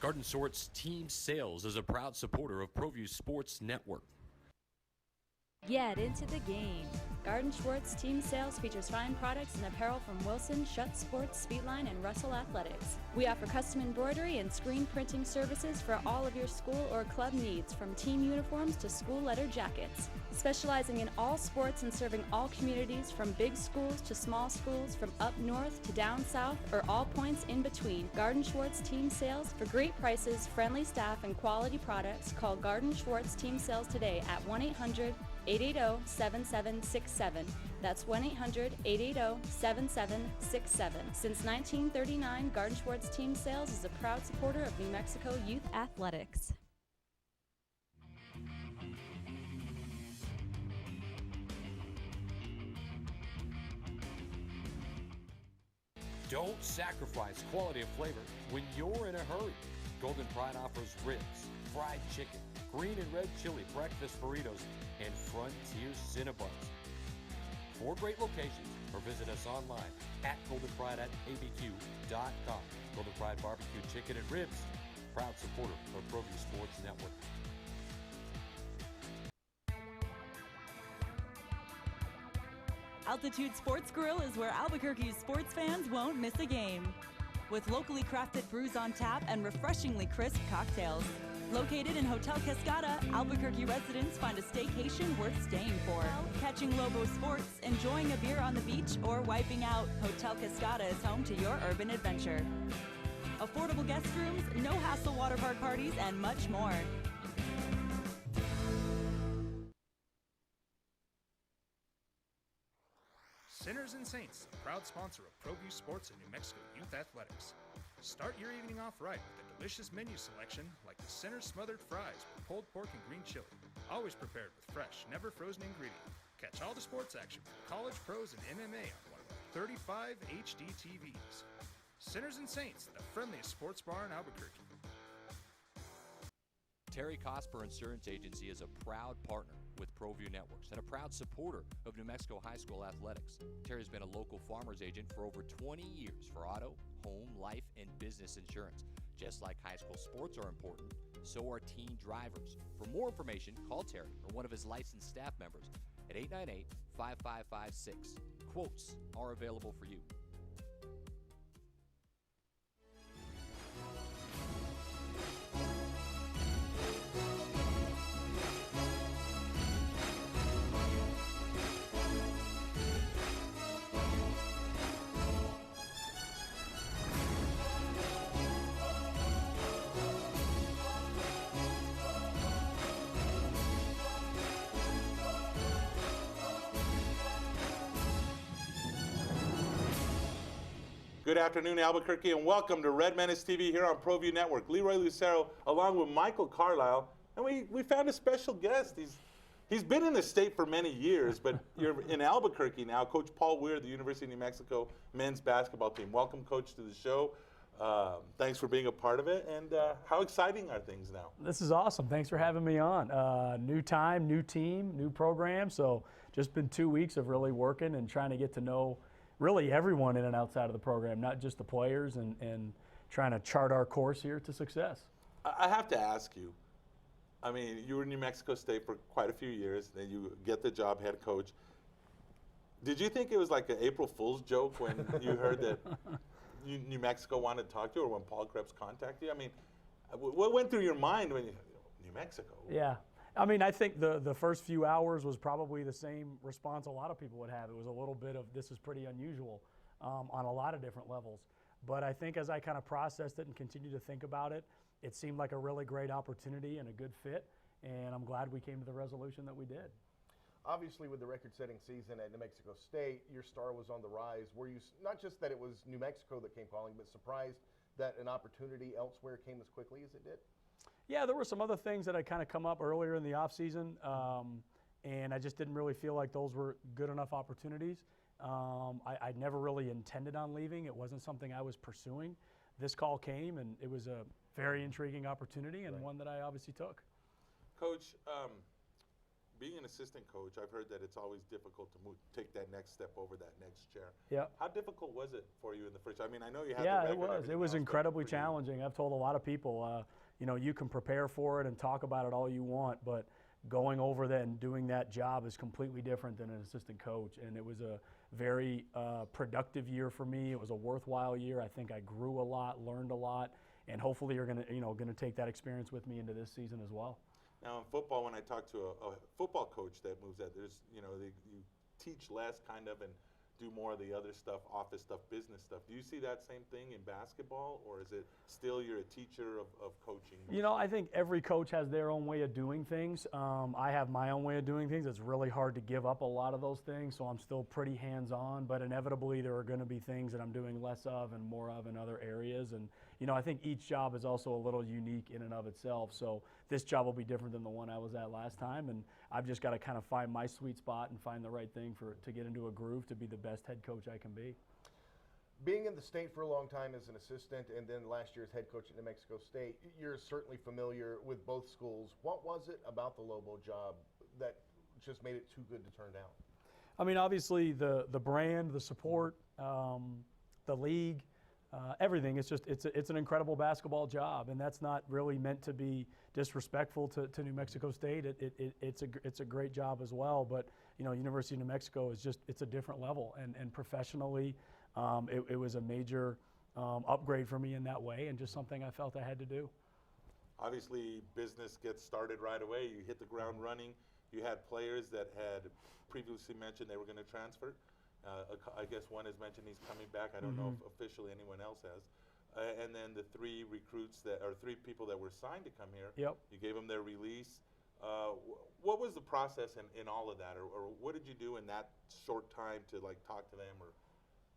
Garden Sports Team Sales is a proud supporter of Proview Sports Network. Get into the game. Garden Schwartz Team Sales features fine products and apparel from Wilson, Schutt Sports, Speedline, and Russell Athletics. We offer custom embroidery and screen printing services for all of your school or club needs, from team uniforms to school letter jackets. Specializing in all sports and serving all communities, from big schools to small schools, from up north to down south, or all points in between. Garden Schwartz Team Sales. For great prices, friendly staff, and quality products, call Garden Schwartz Team Sales today at 1-800-880-7767. That's 1-800-880-7767. Since 1939, Garden Schwartz Team Sales is a proud supporter of New Mexico youth athletics. Don't sacrifice quality and flavor when you're in a hurry. Golden Pride offers ribs, fried chicken, green and red chili breakfast burritos, and Frontier Cinnabons. 4 great locations, or visit us online at goldenpride@abq.com. Golden Pride Barbecue Chicken and Ribs, proud supporter of Proview Sports Network. Altitude Sports Grill is where Albuquerque's sports fans won't miss a game. With locally crafted brews on tap and refreshingly crisp cocktails. Located in Hotel Cascada, Albuquerque residents find a staycation worth staying for. Catching Lobo sports, enjoying a beer on the beach, or wiping out, Hotel Cascada is home to your urban adventure. Affordable guest rooms, no-hassle water park parties, and much more. Sinners and Saints, a proud sponsor of Proview Sports and New Mexico Youth Athletics. Start your evening off right with a delicious menu selection like the Sinners Smothered Fries with pulled pork and green chili. Always prepared with fresh, never frozen ingredients. Catch all the sports action from college, pros, and MMA on one of our 35 HD TVs. Sinners and Saints, the friendliest sports bar in Albuquerque. Terry Cosper Insurance Agency is a proud partner with Proview Networks and a proud supporter of New Mexico high school athletics. Terry's been a local farmer's agent for over 20 years for auto, home, life, and business insurance. Just like high school sports are important, so are teen drivers. For more information, call Terry or one of his licensed staff members at 898-5556. Quotes are available for you. Good afternoon, Albuquerque, and welcome to Red Menace TV here on Proview Network. Leroy Lucero, along with Michael Carlisle, and we found a special guest. He's been in the state for many years, but you're in Albuquerque now. Coach Paul Weir, the University of New Mexico men's basketball team. Welcome, Coach, to the show. Thanks for being a part of it, and how exciting are things now? This is awesome. Thanks for having me on. New time, new team, new program, so just been 2 weeks of really working and trying to get to know really everyone in and outside of the program, not just the players, and trying to chart our course here to success. I have to ask you, I mean, you were in New Mexico State for quite a few years, then you get the job head coach. Did you think it was like an April Fool's joke when you heard that New Mexico wanted to talk to you, or when Paul Krebs contacted you? I mean, what went through your mind when you, New Mexico? Yeah. I mean, I think the first few hours was probably the same response a lot of people would have. It was a little bit of, this is pretty unusual on a lot of different levels. But I think as I kind of processed it and continued to think about it, it seemed like a really great opportunity and a good fit. And I'm glad we came to the resolution that we did. Obviously, with the record-setting season at New Mexico State, your star was on the rise. Were you, not just that it was New Mexico that came calling, but surprised that an opportunity elsewhere came as quickly as it did? Yeah, there were some other things that had kind of come up earlier in the offseason, and I just didn't really feel like those were good enough opportunities. I never really intended on leaving. It wasn't something I was pursuing. This call came, and it was a very intriguing opportunity, and one that I obviously took. Coach, being an assistant coach, I've heard that it's always difficult to take that next step over that next chair. Yeah. How difficult was it for you in the first? I mean, I know you had Yeah, the it record. was. It was incredibly challenging. I've told a lot of people, you know, you can prepare for it and talk about it all you want, but going over that and doing that job is completely different than an assistant coach. And it was a very productive year for me. It was a worthwhile year. I think I grew a lot, learned a lot, and hopefully you're going to take that experience with me into this season as well. Now in football, when I talk to a football coach that moves that, there's, you know, you teach less kind of and do more of the other stuff, office stuff, business stuff. Do you see that same thing in basketball, or is it still you're a teacher of coaching? You know, I think every coach has their own way of doing things. I have my own way of doing things. It's really hard to give up a lot of those things, so I'm still pretty hands-on, but inevitably there are going to be things that I'm doing less of and more of in other areas. And, you know, I think each job is also a little unique in and of itself, so this job will be different than the one I was at last time, and I've just got to kind of find my sweet spot and find the right thing to get into a groove to be the best head coach I can be. Being in the state for a long time as an assistant and then last year as head coach at New Mexico State, you're certainly familiar with both schools. What was it about the Lobo job that just made it too good to turn down? I mean, obviously the brand, the support, the league, everything. It's an incredible basketball job, and that's not really meant to be disrespectful to New Mexico State. It's a great job as well, but you know, University of New Mexico is it's a different level, and professionally, it was a major upgrade for me in that way, and just something I felt I had to do. Obviously, business gets started right away. You hit the ground running. You had players that had previously mentioned they were going to transfer. I guess one has mentioned he's coming back. I don't know if officially anyone else has. And then the three people that were signed to come here. Yep. You gave them their release. What was the process in all of that, or what did you do in that short time to like talk to them or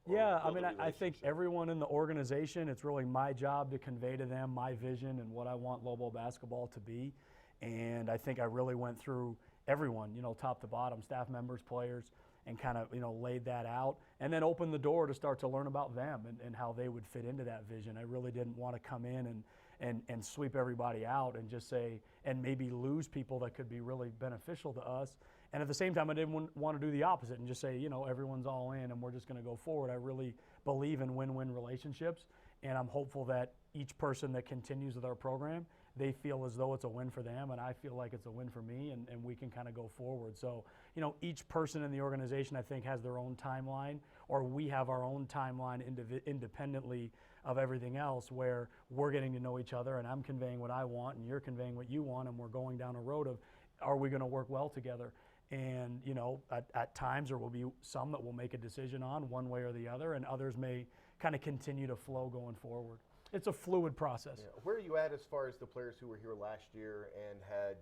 yeah, I build mean, a I think everyone in the organization, it's really my job to convey to them my vision and what I want Lobo basketball to be. And I think I really went through everyone, you know, top to bottom, staff members, players, and kind of, you know, laid that out, and then opened the door to start to learn about them and how they would fit into that vision. I really didn't want to come in and sweep everybody out and just say, and maybe lose people that could be really beneficial to us. And at the same time, I didn't want to do the opposite and just say, you know, everyone's all in and we're just going to go forward. I really believe in win-win relationships, and I'm hopeful that each person that continues with our program, they feel as though it's a win for them, and I feel like it's a win for me, and we can kind of go forward. So, you know, each person in the organization, I think, has their own timeline, or we have our own timeline independently of everything else, where we're getting to know each other, and I'm conveying what I want, and you're conveying what you want, and we're going down a road of, are we going to work well together? And, you know, at times there will be some that we'll make a decision on one way or the other, and others may kind of continue to flow going forward. It's a fluid process. Yeah. Where are you at as far as the players who were here last year and had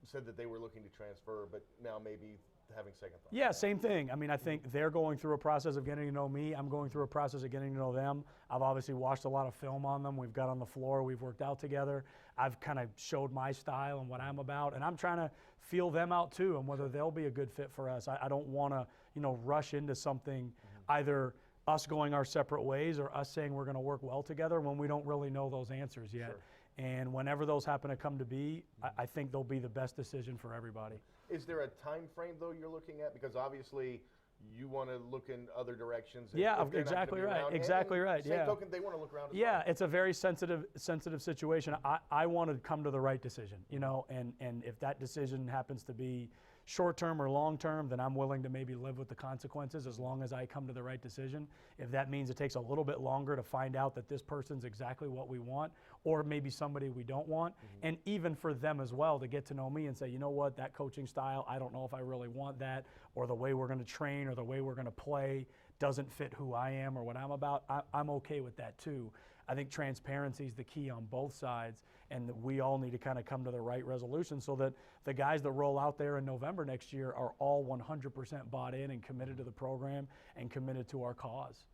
said that they were looking to transfer, but now maybe having second thoughts? Yeah, same thing. I mean, I think they're going through a process of getting to know me. I'm going through a process of getting to know them. I've obviously watched a lot of film on them. We've got on the floor. We've worked out together. I've kind of showed my style and what I'm about, and I'm trying to feel them out too and whether they'll be a good fit for us. I don't want to, you know, rush into something, either us going our separate ways or us saying we're going to work well together when we don't really know those answers yet. Sure. And whenever those happen to come to be, I think they'll be the best decision for everybody. Is there a time frame, though, you're looking at? Because obviously you want to look in other directions. Yeah, exactly right. Exactly right. Same yeah. token, they want to look around as yeah, well. it's a very sensitive situation. I want to come to the right decision, you know, and if that decision happens to be short-term or long-term, then I'm willing to maybe live with the consequences as long as I come to the right decision. If that means it takes a little bit longer to find out that this person's exactly what we want, or maybe somebody we don't want, and even for them as well to get to know me and say, you know what, that coaching style, I don't know if I really want that, or the way we're going to train or the way we're going to play doesn't fit who I am or what I'm about. I'm okay with that too. I think transparency is the key on both sides, and that we all need to kind of come to the right resolution so that the guys that roll out there in November next year are all 100% bought in and committed to the program and committed to our cause.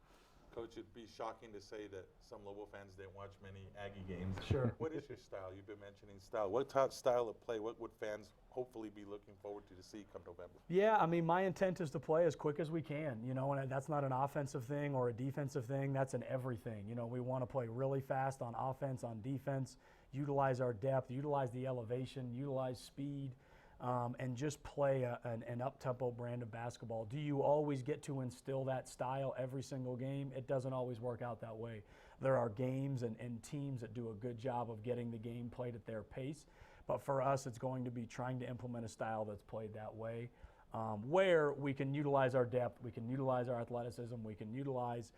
Coach, it'd be shocking to say that some Lobo fans didn't watch many Aggie games. Sure. What is your style? You've been mentioning style. What style of play? What would fans hopefully be looking forward to see come November? Yeah, I mean, my intent is to play as quick as we can, you know, and that's not an offensive thing or a defensive thing. That's an everything. You know, we want to play really fast on offense, on defense, utilize our depth, utilize the elevation, utilize speed. and just play an up-tempo brand of basketball. Do you always get to instill that style every single game? It doesn't always work out that way. There are games and teams that do a good job of getting the game played at their pace. But for us, it's going to be trying to implement a style that's played that way, where we can utilize our depth, we can utilize our athleticism, we can utilize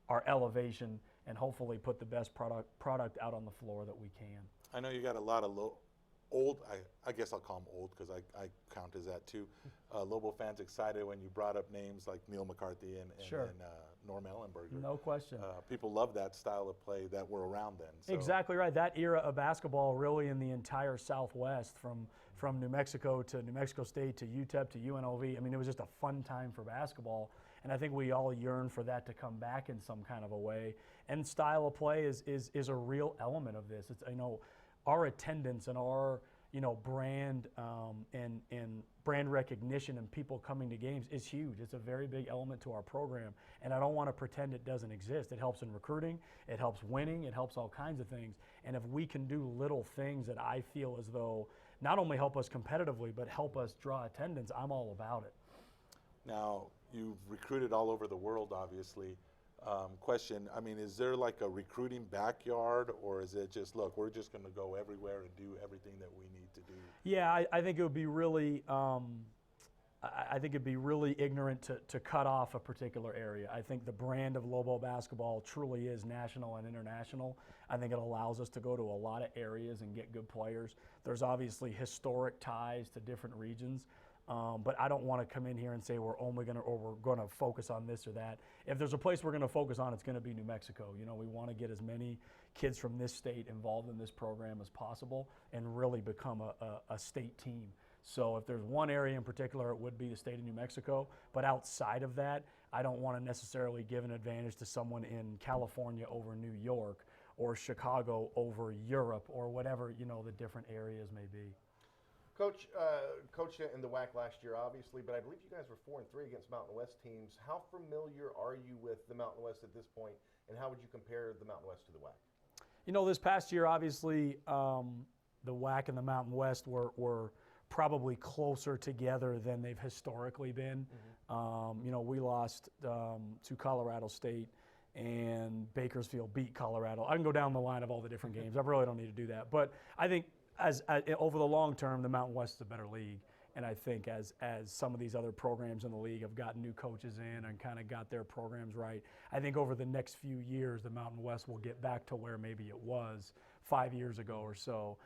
our elevation, and hopefully put the best product out on the floor that we can. I know you got a lot of old, I guess I'll call them old because I count as that too. Lobo fans excited when you brought up names like Neil McCarthy and Sure. Norm Ellenberger. No question. People love that style of play that were around then. So. Exactly right. That era of basketball really in the entire Southwest, from New Mexico to New Mexico State to UTEP to UNLV. I mean, it was just a fun time for basketball. And I think we all yearn for that to come back in some kind of a way. And style of play is a real element of this. It's, our attendance and our brand and brand recognition and people coming to games is huge. It's a very big element to our program, and I don't want to pretend it doesn't exist. It helps in recruiting, it helps winning, it helps all kinds of things. And if we can do little things that I feel as though not only help us competitively but help us draw attendance, I'm all about it. Now, you've recruited all over the world, obviously. Question, I mean, is there like a recruiting backyard, or is it just, look, we're just going to go everywhere and do everything that we need to do? Yeah, I think it would be really, I think it'd be really ignorant to cut off a particular area. I think the brand of Lobo basketball truly is national and international. I think it allows us to go to a lot of areas and get good players. There's obviously historic ties to different regions. But I don't want to come in here and say we're only going to, or we're going to focus on this or that. If there's a place we're going to focus on, it's going to be New Mexico. We want to get as many kids from this state involved in this program as possible and really become a state team. So if there's one area in particular, it would be the state of New Mexico. But outside of that, I don't want to necessarily give an advantage to someone in California over New York or Chicago over Europe or whatever, the different areas may be. Coach, coached in the WAC last year, obviously, but I believe you guys were 4-3 against Mountain West teams. How familiar are you with the Mountain West at this point, and how would you compare the Mountain West to the WAC? This past year, obviously, the WAC and the Mountain West were probably closer together than they've historically been. Mm-hmm. We lost to Colorado State, and Bakersfield beat Colorado. I can go down the line of all the different games. I really don't need to do that. But I think as over the long term, the Mountain West is a better league. And I think as some of these other programs in the league have gotten new coaches in and kind of got their programs right, I think over the next few years, the Mountain West will get back to where maybe it was 5 years ago or so.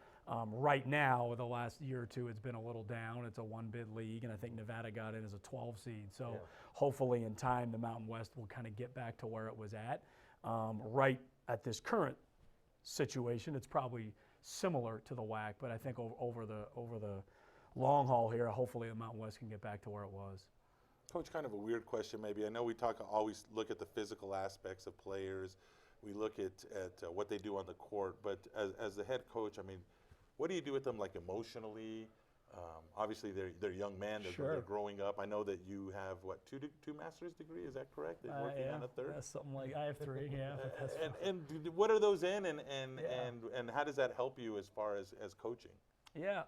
Right now, the last year or two, it's been a little down. It's a one-bid league, and I think Nevada got in as a 12 seed. So hopefully in time, the Mountain West will kind of get back to where it was at. Right at this current situation, it's probably similar to the WAC, but I think over the long haul here, hopefully the Mountain West can get back to where it was. Coach, kind of a weird question maybe. I know we always look at the physical aspects of players. We look at what they do on the court, but as the head coach, I mean, what do you do with them, like emotionally? Obviously, they're young men. They're growing up. I know that you have, two master's degree? Is that correct? They're working on a third? That's something like, I have 3, yeah. And what are those in, and how does that help you as far as coaching? Yeah,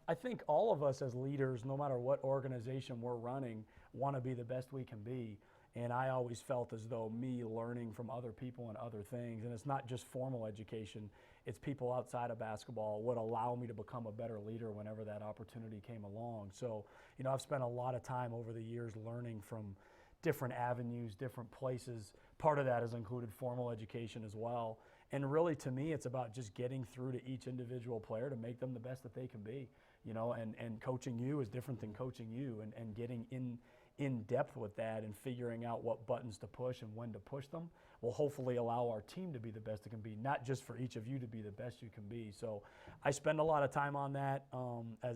I think all of us as leaders, no matter what organization we're running, want to be the best we can be. And I always felt as though me learning from other people and other things, and it's not just formal education, it's people outside of basketball, would allow me to become a better leader whenever that opportunity came along. So, I've spent a lot of time over the years learning from different avenues, different places. Part of that has included formal education as well. And really, to me, it's about just getting through to each individual player to make them the best that they can be. And coaching you is different than coaching you, and getting in depth with that and figuring out what buttons to push and when to push them will hopefully allow our team to be the best it can be, not just for each of you to be the best you can be. So I spend a lot of time on that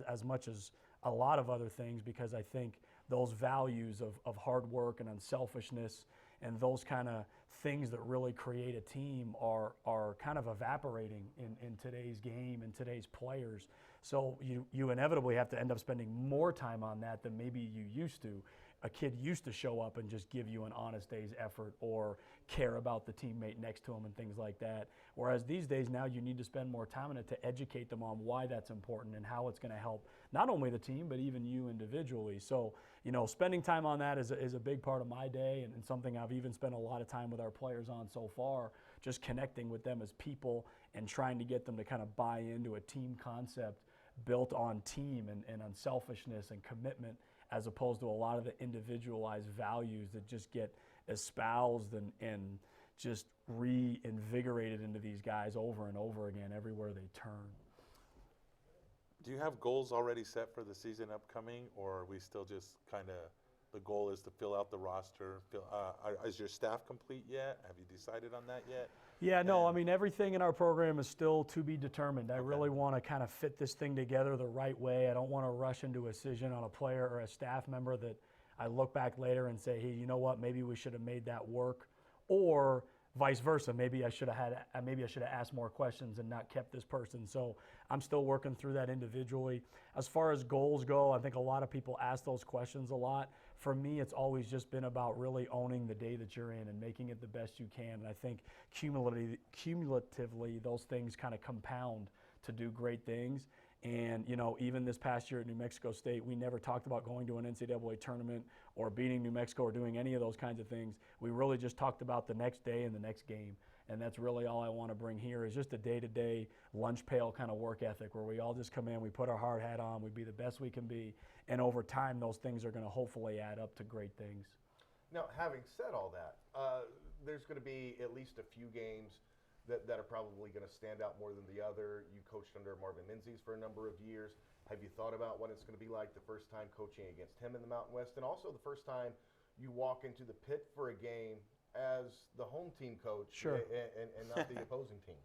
as much as a lot of other things, because I think those values of hard work and unselfishness and those kind of things that really create a team are kind of evaporating in today's game and today's players. So you inevitably have to end up spending more time on that than maybe you used to. A kid used to show up and just give you an honest day's effort or care about the teammate next to him and things like that. Whereas these days now you need to spend more time on it to educate them on why that's important and how it's going to help not only the team, but even you individually. So, spending time on that is a big part of my day, and something I've even spent a lot of time with our players on so far, just connecting with them as people and trying to get them to kind of buy into a team concept built on team and unselfishness and commitment, as opposed to a lot of the individualized values that just get espoused and just reinvigorated into these guys over and over again everywhere they turn. Do you have goals already set for the season upcoming, or are we still just kind of, the goal is to fill out the roster? Is your staff complete yet? Have you decided on that yet? Yeah, no, I mean, everything in our program is still to be determined. I really want to kind of fit this thing together the right way. I don't want to rush into a decision on a player or a staff member that I look back later and say, hey, you know what, maybe we should have made that work, or vice versa. Maybe I should have asked more questions and not kept this person. So I'm still working through that individually. As far as goals go, I think a lot of people ask those questions a lot. For me, it's always just been about really owning the day that you're in and making it the best you can. And I think cumulatively those things kind of compound to do great things. And, even this past year at New Mexico State, we never talked about going to an NCAA tournament or beating New Mexico or doing any of those kinds of things. We really just talked about the next day and the next game. And that's really all I want to bring here, is just a day-to-day lunch pail kind of work ethic where we all just come in, we put our hard hat on, we be the best we can be, and over time those things are going to hopefully add up to great things. Now, having said all that, there's going to be at least a few games that are probably going to stand out more than the other. You coached under Marvin Menzies for a number of years. Have you thought about what it's going to be like the first time coaching against him in the Mountain West, and also the first time you walk into the pit for a game as the home team coach? Sure. and not the opposing team?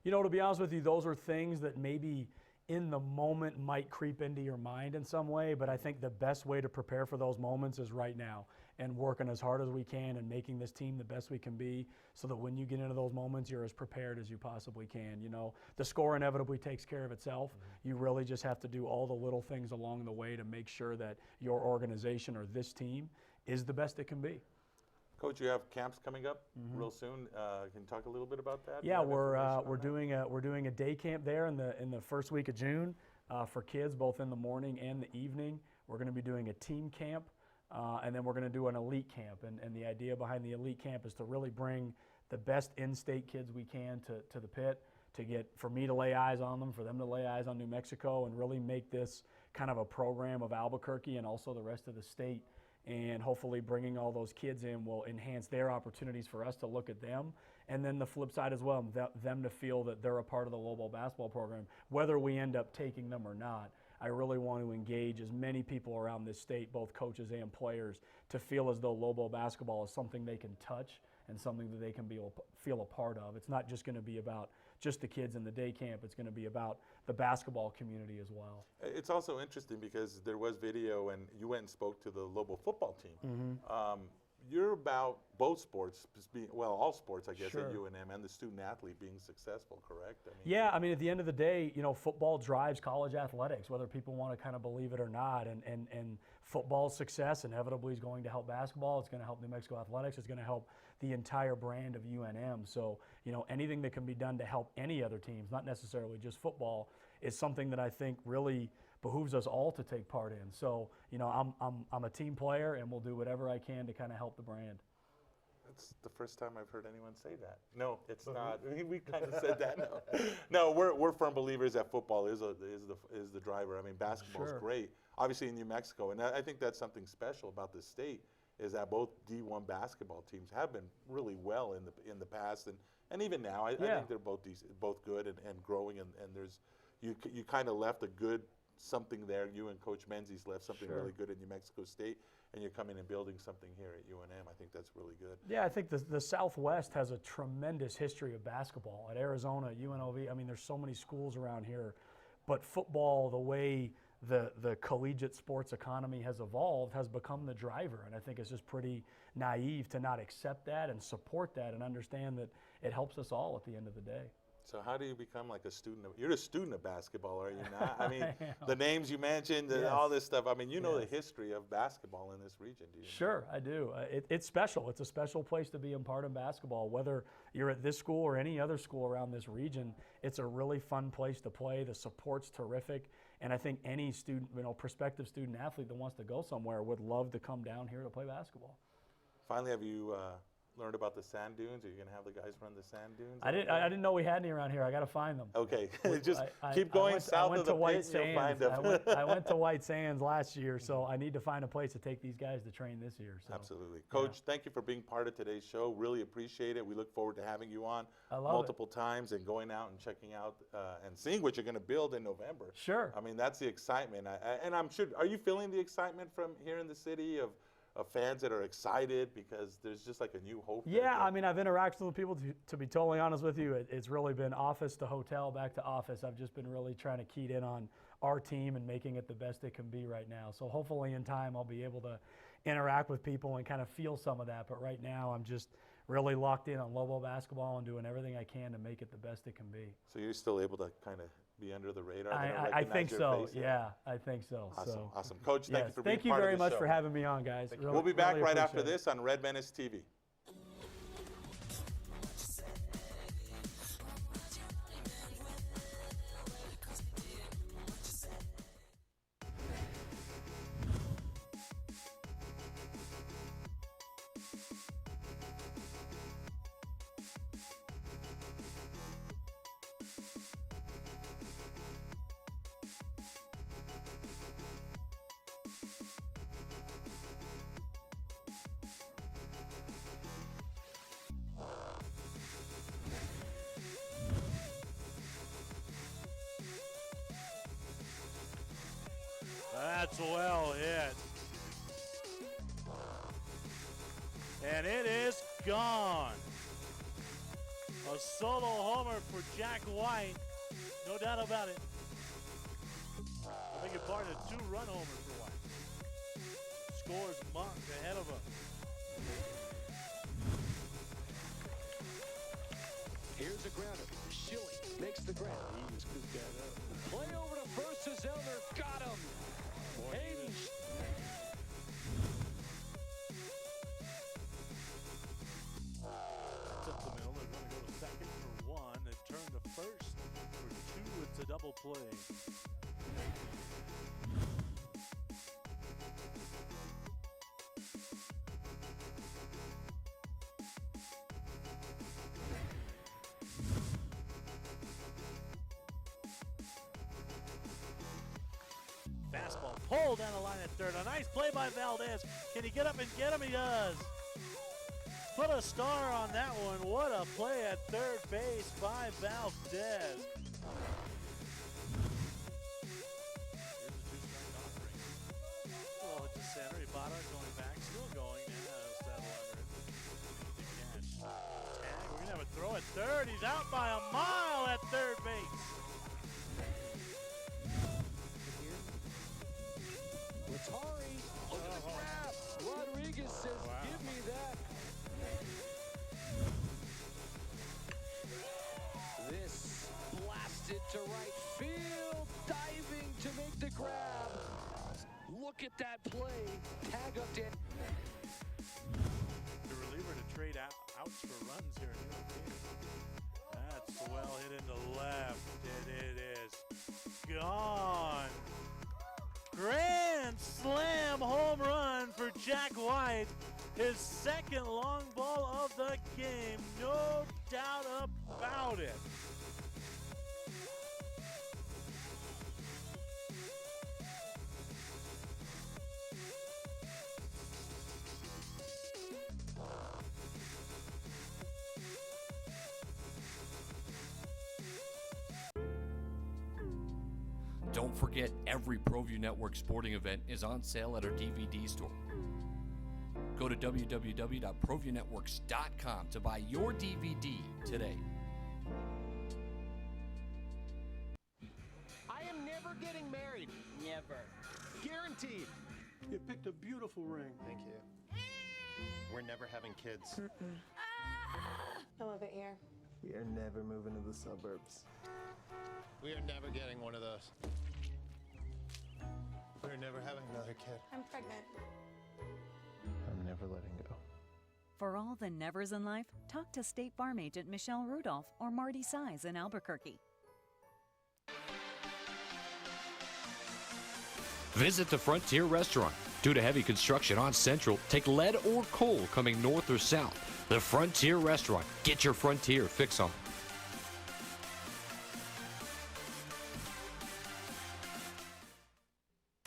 To be honest with you, those are things that maybe in the moment might creep into your mind in some way, but I think the best way to prepare for those moments is right now, and working as hard as we can and making this team the best we can be, so that when you get into those moments, you're as prepared as you possibly can. The score inevitably takes care of itself. Mm-hmm. You really just have to do all the little things along the way to make sure that your organization or this team is the best it can be. Coach, you have camps coming up real soon. Can you talk a little bit about that? Yeah, we're doing a day camp there in the first week of June for kids, both in the morning and the evening. We're going to be doing a team camp, and then we're going to do an elite camp. And the idea behind the elite camp is to really bring the best in-state kids we can to the pit, for me to lay eyes on them, for them to lay eyes on New Mexico, and really make this kind of a program of Albuquerque and also the rest of the state. And hopefully bringing all those kids in will enhance their opportunities for us to look at them. And then the flip side as well, them to feel that they're a part of the Lobo basketball program, whether we end up taking them or not. I really want to engage as many people around this state, both coaches and players, to feel as though Lobo basketball is something they can touch and something that they can feel a part of. It's not just going to be about just the kids in the day camp. It's going to be about the basketball community as well. It's also interesting because there was video, and you went and spoke to the Lobo football team. Mm-hmm. You're about both sports, all sports, I guess, Sure. at UNM, and the student athlete being successful, correct? Yeah, at the end of the day, football drives college athletics, whether people want to kind of believe it or not. And football's success inevitably is going to help basketball. It's going to help New Mexico athletics. It's going to help the entire brand of UNM. So, anything that can be done to help any other teams, not necessarily just football, is something that I think really behooves us all to take part in. So, I'm a team player, and we'll do whatever I can to kind of help the brand. That's the first time I've heard anyone say that. No, it's not. We kind of said that. No, we're firm believers that football is the driver. Basketball is great, obviously in New Mexico, and I think that's something special about this state, is that both D1 basketball teams have been really well in the past, and even now. I think they're both decent, both good and growing, and there's you kind of left a good something there. You and Coach Menzies left something really good at New Mexico State, and you're coming and building something here at UNM. I think that's really good. Yeah, I think the Southwest has a tremendous history of basketball. At Arizona, UNLV, there's so many schools around here, but football, the way the collegiate sports economy has evolved, has become the driver, and I think it's just pretty naive to not accept that and support that and understand that it helps us all at the end of the day. So how do you become like a student you're a student of basketball, are you not? The names you mentioned, all this stuff. You know the history of basketball in this region, do you? Sure, I do. It's special. It's a special place to be a part of basketball. Whether you're at this school or any other school around this region, it's a really fun place to play. The support's terrific. And I think any student, prospective student athlete that wants to go somewhere would love to come down here to play basketball. Finally, have you learned about the sand dunes? Are you going to have the guys run the sand dunes? I didn't know we had any around here. I got to find them. Okay, just keep going south of the pit and you'll find them. I went to White Sands last year, so I need to find a place to take these guys to train this year. So. Absolutely. Coach, thank you for being part of today's show. Really appreciate it. We look forward to having you on multiple times and going out and checking out and seeing what you're going to build in November. Sure. I mean, that's the excitement. And I'm sure, are you feeling the excitement from here in the city of fans that are excited because there's just like a new hope? Yeah, I mean, I've interacted with people, to be totally honest with you. It's really been office to hotel, back to office. I've just been really trying to key in on our team and making it the best it can be right now. So hopefully in time I'll be able to interact with people and kind of feel some of that. But right now I'm just really locked in on Lobo basketball and doing everything I can to make it the best it can be. So you're still able to kind of be under the radar? I think so. Yeah, I think so. Awesome. Awesome. Coach, thank you for being part of the show. Thank you very much for having me on, guys. Really, we'll be back right after this on Red Menace TV. That's well hit. And it is gone. A solo homer for Jack White. No doubt about it. I think it's part of a 2-run homer for White. Scores Monk ahead of him. Here's a grounder. Schilling makes the grab. He scooped that up. Play over to first to Zellner. Got him. Hayden. That's up the middle. They're going to go to second for 1. They turn to first for 2. It's a double play. Fastball pulled down the line at third. A nice play by Valdez. Can he get up and get him? He does. Put a star on that one. What a play at third base by Valdez. Here's a 2-strike offering. Well, it's a center. Ibarra going back. Still going. Settle under it. Good catch. Tag. We're going to have a throw at third. He's out by a mile at third base. Atari, look at the grab. Rodriguez says, give me that. This blasted to right field, diving to make the grab. Look at that play. Tag up to The reliever to trade outs for runs here in the game. That's well hit into left, and it is gone. Grand slam home run for Jack White. His second long ball of the game. No doubt about it. Don't forget, every Proview Network sporting event is on sale at our DVD store. Go to www.proviewNetworks.com to buy your DVD today. I am never getting married. Never. Guaranteed. You picked a beautiful ring. Thank you. We're never having kids. I love it here. We are never moving to the suburbs. We are never getting one of those. We're never having another kid. I'm pregnant. I'm never letting go. For all the nevers in life, talk to State Farm agent Michelle Rudolph or Marty Size in Albuquerque. Visit the Frontier Restaurant. Due to heavy construction on Central, take lead or coal coming north or south. The Frontier Restaurant. Get your Frontier fix on.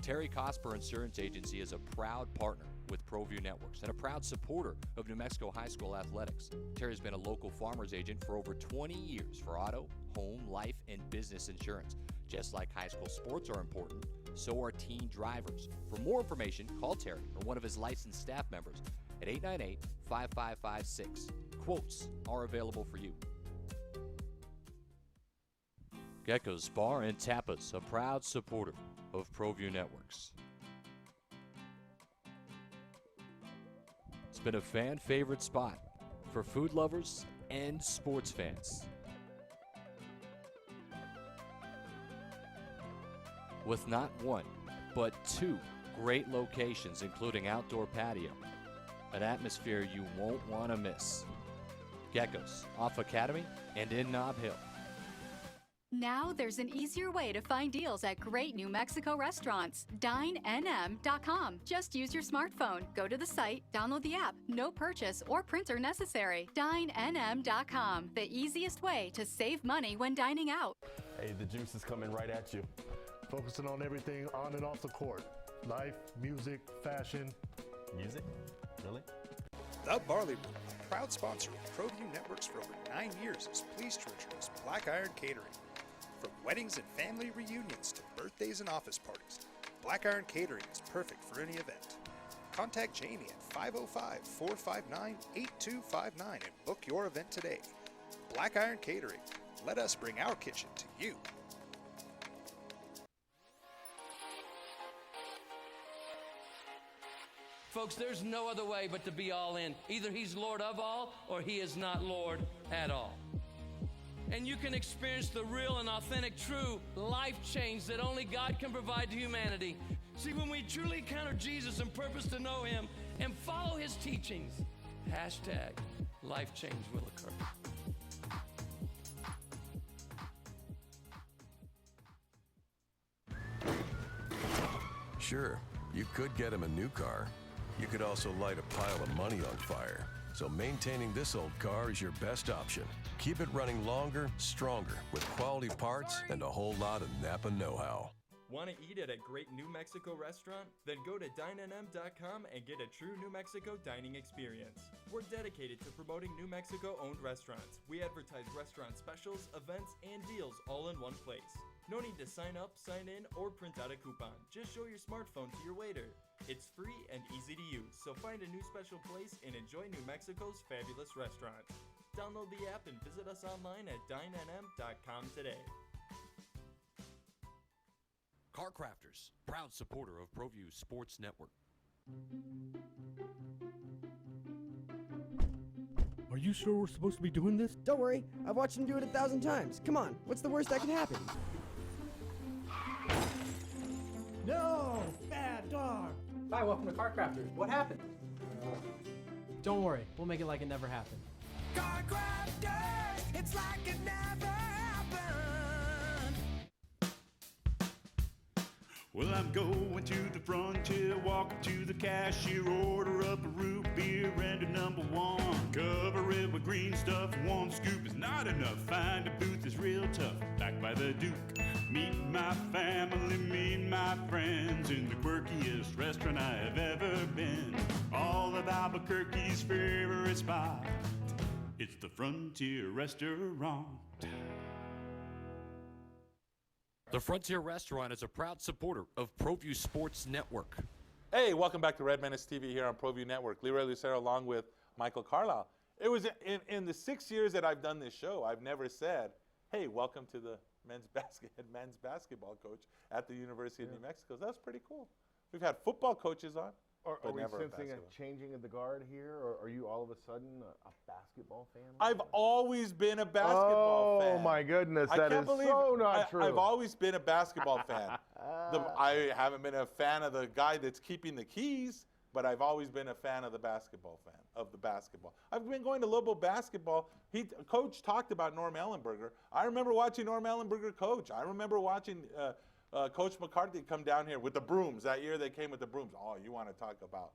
Terry Cosper Insurance Agency is a proud partner with Proview Networks and a proud supporter of New Mexico high school athletics. Terry's been a local farmer's agent for over 20 years for auto, home, life, and business insurance. Just like high school sports are important, so are teen drivers. For more information, call Terry or one of his licensed staff members at 898-5556. Quotes are available for you. Gecko's Bar and Tapas, a proud supporter of Proview Networks. It's been a fan favorite spot for food lovers and sports fans. With not one, but two great locations, including outdoor patio, an atmosphere you won't want to miss. Gecko's, off Academy and in Nob Hill. Now there's an easier way to find deals at great New Mexico restaurants. DineNM.com. Just use your smartphone. Go to the site, download the app. No purchase or printer necessary. DineNM.com. The easiest way to save money when dining out. Hey, the juice is coming right at you. Focusing on everything on and off the court. Life, music, fashion. Music? Really? The Barley Room, a proud sponsor of Proview Networks for over 9 years, is pleased to introduce Black Iron Catering. From weddings and family reunions to birthdays and office parties, Black Iron Catering is perfect for any event. Contact Jamie at 505-459-8259 and book your event today. Black Iron Catering. Let us bring our kitchen to you. Folks, there's no other way but to be all in. Either he's Lord of all or he is not Lord at all. And you can experience the real and authentic, true life change that only God can provide to humanity. See, when we truly encounter Jesus and purpose to know him and follow his teachings, hashtag life change will occur. Sure, you could get him a new car. You could also light a pile of money on fire. So maintaining this old car is your best option. Keep it running longer, stronger, with quality parts and a whole lot of Napa know-how. Want to eat at a great New Mexico restaurant? Then go to DineNM.com and get a true New Mexico dining experience. We're dedicated to promoting New Mexico-owned restaurants. We advertise restaurant specials, events, and deals all in one place. No need to sign up, sign in, or print out a coupon. Just show your smartphone to your waiter. It's free and easy to use, so find a new special place and enjoy New Mexico's fabulous restaurants. Download the app and visit us online at DineNM.com today. Car Crafters, proud supporter of Proview Sports Network. Are you sure we're supposed to be doing this? Don't worry, I've watched him do it 1,000 times. Come on, what's the worst that could happen? No! Bad dog! Hi, welcome to Car Crafters. What happened? Don't worry, we'll make it like it never happened. Car Crafters! It's like it never happened! Well, I'm going to the frontier, walking to the cashier, order up a root beer and a number one. Cover it with green stuff, one scoop is not enough. Find a booth is real tough, back by the Duke. Meet my family, meet my friends in the quirkiest restaurant I have ever been. All of Albuquerque's favorite spot, it's the Frontier Restaurant. The Frontier Restaurant is a proud supporter of Proview Sports Network. Hey, welcome back to Red Menace TV here on Proview Network. Leroy Lucero along with Michael Carlisle. It was in the 6 years that I've done this show, I've never said, hey, welcome to the men's basketball coach at the University of New Mexico. That was pretty cool. We've had football coaches on. Are we sensing a changing of the guard here, or are you all of a sudden a basketball fan? I've always been a basketball fan. Oh my goodness, that is so not true. I've always been a basketball fan. I haven't been a fan of the guy that's keeping the keys, but I've always been a fan of the basketball I've been going to Lobo basketball. Coach talked about Norm Ellenberger. I remember watching Norm Ellenberger coach. I remember watching Coach McCarthy come down here with the brooms. That year they came with the brooms. Oh, you want to talk about,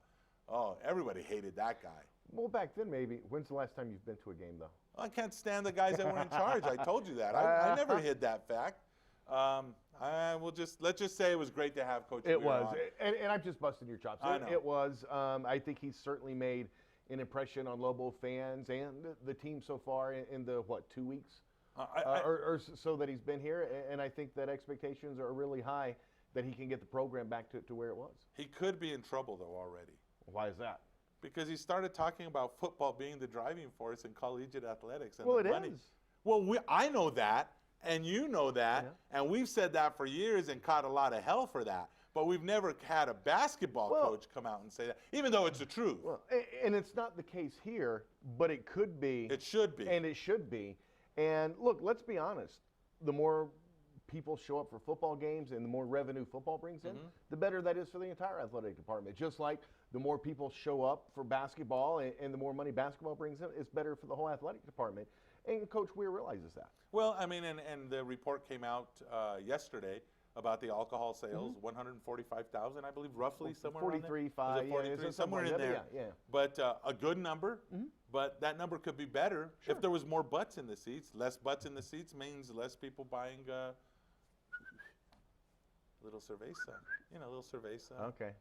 everybody hated that guy. Well, back then maybe. When's the last time you've been to a game, though? I can't stand the guys that were in charge. I told you that. I never hid that fact. Let's just say it was great to have Coach Weir It was, on. and I'm just busting your chops. I know. It was. I think he's certainly made an impression on Lobo fans and the team so far in the 2 weeks or so that he's been here. And I think that expectations are really high that he can get the program back to where it was. He could be in trouble though already. Why is that? Because he started talking about football being the driving force in collegiate athletics. And Well, the it money. is. Well, I know that, and you know that, and we've said that for years and caught a lot of hell for that. But we've never had a basketball coach come out and say that, even though it's the truth. Well, and it's not the case here, but it could be. It should be. And it should be. And look, let's be honest. The more people show up for football games and the more revenue football brings in, the better that is for the entire athletic department. Just like the more people show up for basketball and the more money basketball brings in, it's better for the whole athletic department. And Coach Weir realizes that. Well, I mean, and the report came out yesterday about the alcohol sales, 145,000, I believe, roughly, somewhere around there. 43.5, Was it 43? Somewhere in there. Yeah. But a good number, but that number could be better if there was more butts in the seats. Less butts in the seats means less people buying little cerveza, a little cerveza. Okay.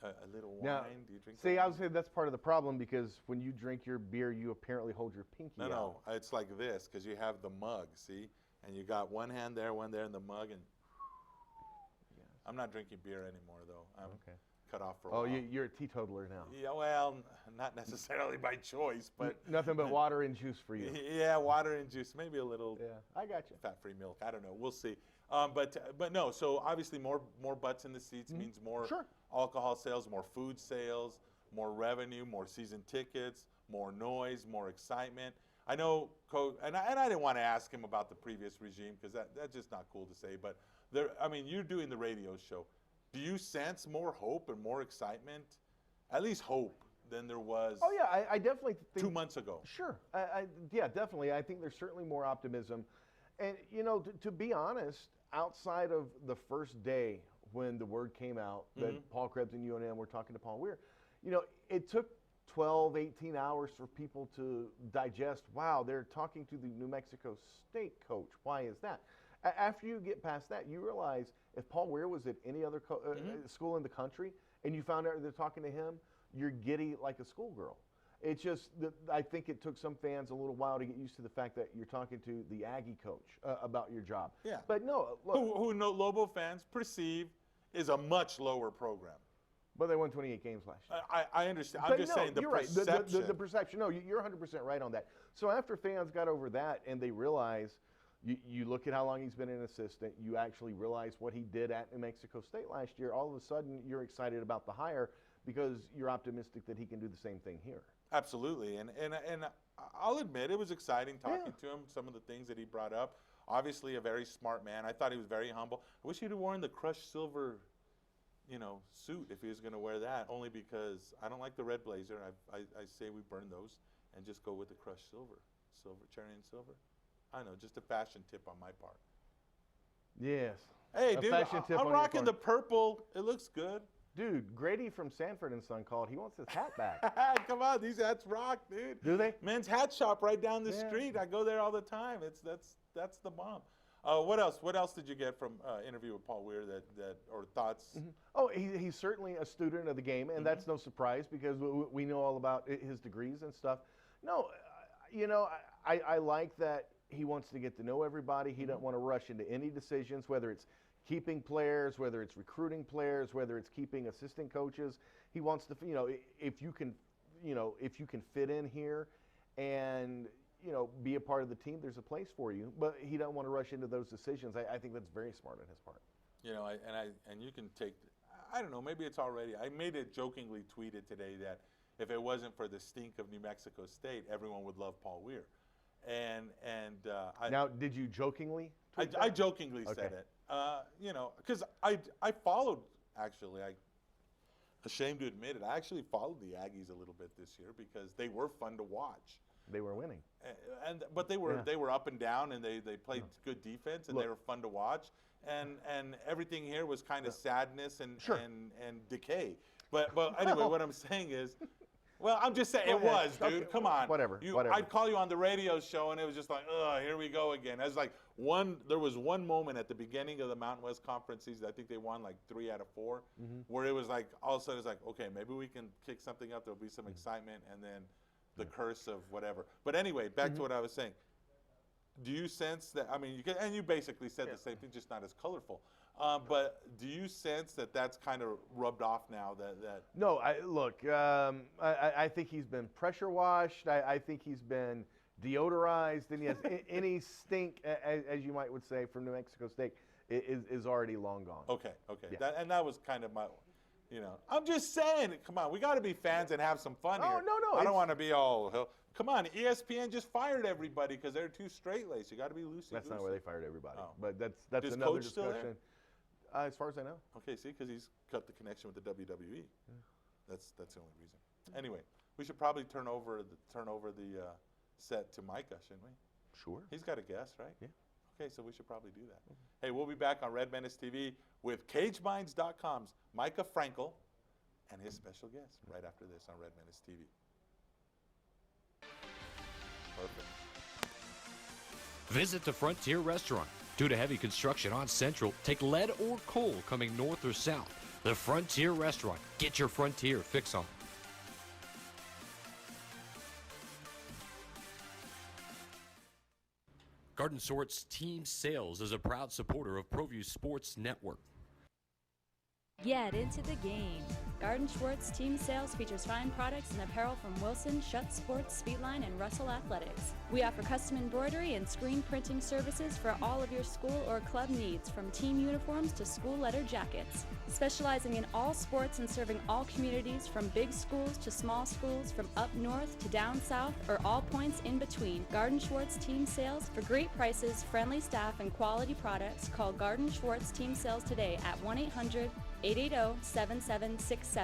A little wine. Now, Do you drink see, that? I would say that's part of the problem because when you drink your beer, you apparently hold your pinky out. No, it's like this because you have the mug, see? And you got one hand there, one there in the mug. And I'm not drinking beer anymore, though. I'm cut off for a while. Oh, you're a teetotaler now. Yeah, well, not necessarily by choice, but nothing but water and juice for you. Yeah, water and juice, maybe a little. Yeah, I got you. Fat-free milk. I don't know. We'll see. But no. So obviously, more butts in the seats means more alcohol sales, more food sales, more revenue, more season tickets, more noise, more excitement. I know, Coach, and I didn't want to ask him about the previous regime because that's just not cool to say. But you're doing the radio show. Do you sense more hope and more excitement, at least hope, than there was? Oh yeah, I definitely think 2 months ago. Sure, yeah, definitely. I think there's certainly more optimism, and to be honest, outside of the first day when the word came out that Paul Krebs and UNM were talking to Paul Weir, it took 12, 18 hours for people to digest. Wow, they're talking to the New Mexico State coach. Why is that? After you get past that, you realize if Paul Weir was at any other school in the country and you found out they're talking to him, you're giddy like a schoolgirl. It's just that I think it took some fans a little while to get used to the fact that you're talking to the Aggie coach about your job. Yeah. But no, look. Who Lobo fans perceive is a much lower program. But they won 28 games last year. I understand. But I'm just saying the you're perception. Right. The perception. No, you're 100% right on that. So after fans got over that and they realize, you look at how long he's been an assistant, you actually realize what he did at New Mexico State last year, all of a sudden you're excited about the hire because you're optimistic that he can do the same thing here. Absolutely. And I'll admit it was exciting talking to him, some of the things that he brought up. Obviously a very smart man. I thought he was very humble. I wish he'd have worn the crushed silver suit if he was going to wear that, only because I don't like the red blazer. I say we burn those and just go with the crushed silver, cherry and silver. I don't know, just a fashion tip on my part. Yes. Hey, dude, I'm rocking the purple. It looks good. Dude, Grady from Sanford and Son called. He wants his hat back. Come on, these hats rock, dude. Do they? Men's hat shop right down the street. I go there all the time. That's the bomb. What else? What else did you get from interview with Paul Weir that or thoughts? Oh, he's certainly a student of the game, and that's no surprise because we know all about his degrees and stuff. No, I like that he wants to get to know everybody. He doesn't want to rush into any decisions, whether it's keeping players, whether it's recruiting players, whether it's keeping assistant coaches. He wants to, if you can fit in here and be a part of the team, there's a place for you. But he doesn't want to rush into those decisions. I think that's very smart on his part. And you can take, I don't know, maybe it's already, I made it jokingly tweeted today that if it wasn't for the stink of New Mexico State, everyone would love Paul Weir. Now, did you jokingly tweet that? I jokingly said it. Because I followed, actually, ashamed to admit it, I actually followed the Aggies a little bit this year because they were fun to watch. They were winning. But they were up and down, and they played good defense, and they were fun to watch. and everything here was kind of sadness and decay. But anyway, what I'm saying is, well, I'm just saying it was, dude. Okay. Come on. Whatever. I'd call you on the radio show, and it was just like, ugh, here we go again. It was like there was one moment at the beginning of the Mountain West Conference season. I think they won like 3 out of 4, where it was like all of a sudden it's like, okay, maybe we can kick something up. There'll be some excitement, and then the curse of whatever. But anyway, back to what I was saying. Do you sense that? I mean, and you basically said the same thing, just not as colorful. But do you sense that that's kind of rubbed off now? That No, I think he's been pressure washed. I think he's been deodorized, and yes, any stink, as you would say, from New Mexico State is already long gone. Okay. Yeah. That was kind of my, I'm just saying. Come on, we got to be fans and have some fun here. No. I don't want to be all. Come on, ESPN just fired everybody because they're too straight-laced. You got to be loosey-goosey. That's not where they fired everybody. Oh. But that's Is another Coach still discussion. there? As far as I know. Okay, see, because he's cut the connection with the WWE. That's the only reason. Anyway, we should probably turn over the set to Micah, shouldn't we? Sure. He's got a guest, right? Yeah. Okay, so we should probably do that. Hey, we'll be back on Red Menace TV with CageMinds.com's Micah Frankel and his special guest right after this on Red Menace TV. Perfect. Visit the Frontier Restaurant. Due to heavy construction on Central, take lead or coal coming north or south. The Frontier Restaurant. Get your Frontier fix on. Garden Sort's Team Sales is a proud supporter of Proview Sports Network. Get into the game. Garden Schwartz Team Sales features fine products and apparel from Wilson, Schutt Sports, Speedline, and Russell Athletics. We offer custom embroidery and screen printing services for all of your school or club needs, from team uniforms to school leather jackets. Specializing in all sports and serving all communities, from big schools to small schools, from up north to down south, or all points in between. Garden Schwartz Team Sales. For great prices, friendly staff, and quality products, call Garden Schwartz Team Sales today at 1-800-880-7767.